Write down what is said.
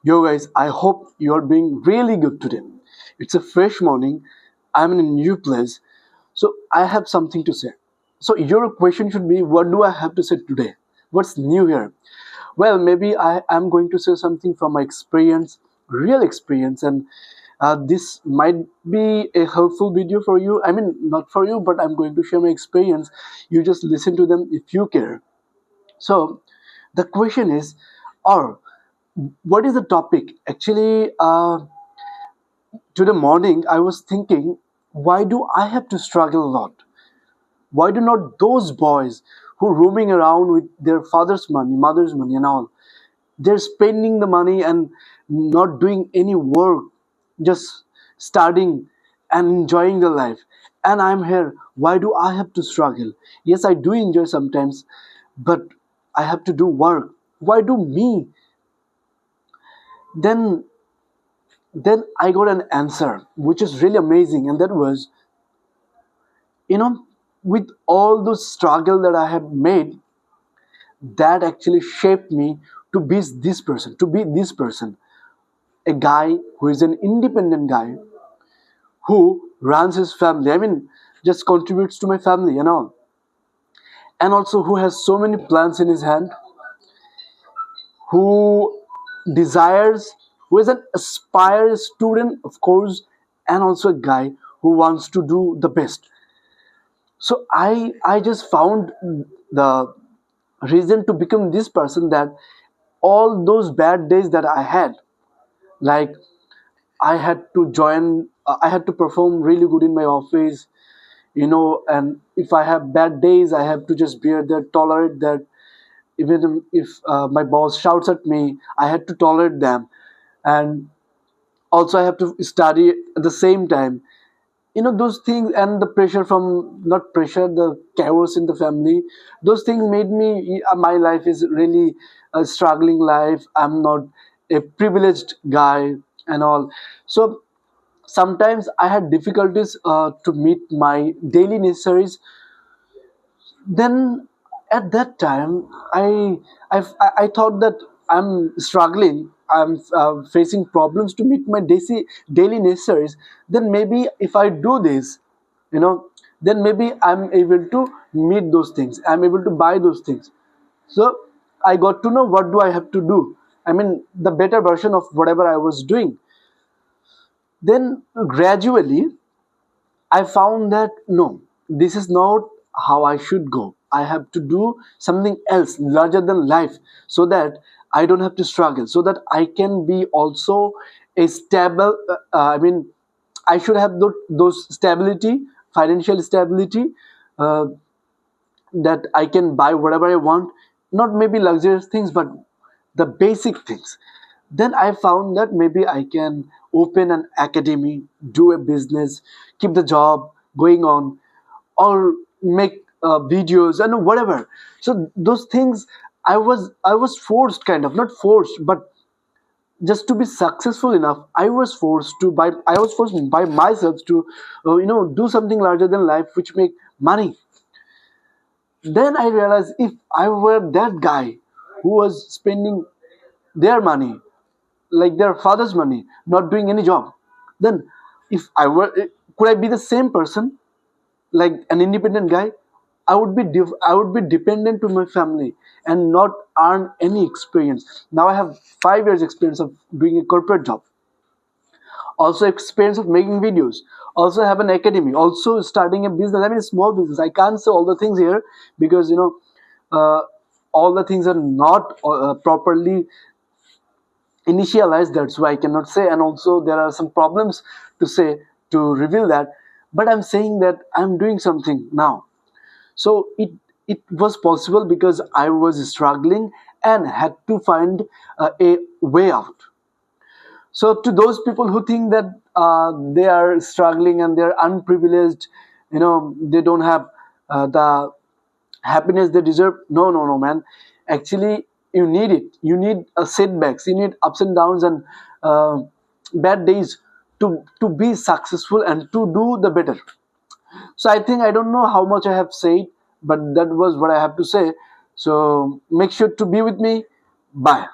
Yo guys, I hope you are being really good today. It's a fresh morning. I'm in a new place. So I have something to say. So your question should be, what do I have to say today? What's new here? Well, maybe I am going to say something from my experience, real experience, and this might be a helpful video for you. I mean, not for you, but I'm going to share my experience. You just listen to them if you care. So the question is, or what is the topic? Actually, today morning I was thinking, why do I have to struggle a lot? Why do not those boys who roaming around with their father's money, mother's money, and all, they're spending the money and not doing any work, just studying and enjoying their life, and I'm here. Why do I have to struggle? Yes, I do enjoy sometimes, but I have to do work. Why do me? Then then I got an answer which is really amazing, and that was, you know, with all those struggle that I have made, that actually shaped me to be this person, a guy who is an independent guy who runs his family. I mean, just contributes to my family and all, and also who has so many plans in his hand, who desires, who is an aspired student, of course, and also a guy who wants to do the best. So I just found the reason to become this person, that all those bad days that I had, like I had to join, I had to perform really good in my office, and if I have bad days, I have to just bear that, tolerate that. Even if my boss shouts at me, I had to tolerate them. And also I have to study at the same time, those things, and the pressure from, not pressure, the chaos in the family, those things made me, my life is really a struggling life. I'm not a privileged guy and all. So sometimes I had difficulties to meet my daily necessaries. Then at that time, I thought that I'm struggling, I'm facing problems to meet my daily necessaries. Then maybe if I do this, you know then maybe I'm able to meet those things, I'm able to buy those things. So I got to know, what do I have to do? I mean, the better version of whatever I was doing. Then gradually I found that no, this is not how I should go. I have to do something else larger than life, so that I don't have to struggle, so that I can be also a stable. I mean, I should have those stability, financial stability, uh, that I can buy whatever I want, not maybe luxurious things, but the basic things. Then I found that maybe I can open an academy, do a business, keep the job going on, or make videos and whatever. So those things, I was forced, kind of, not forced, but just to be successful enough, I was forced by myself to do something larger than life which make money. Then I realized, if I were that guy who was spending their money, like their father's money, not doing any job, then if I were, could I be the same person, like an independent guy? I would be dependent to my family and not earn any experience. Now I have 5 years experience of doing a corporate job, also experience of making videos, also have an academy, also starting a business. I mean, a small business. I can't say all the things here, because uh, all the things are not properly initialized. That's why I cannot say, and also there are some problems to say, to reveal that. But I'm saying that I'm doing something now. So it was possible because I was struggling and had to find a way out. So to those people who think that they are struggling and they're unprivileged, they don't have the happiness they deserve. No, no, no, man. Actually, you need it. You need setbacks. You need ups and downs and uh, bad days to be successful and to do the better. So I think, I don't know how much I have said, but that was what I have to say. So make sure to be with me. Bye.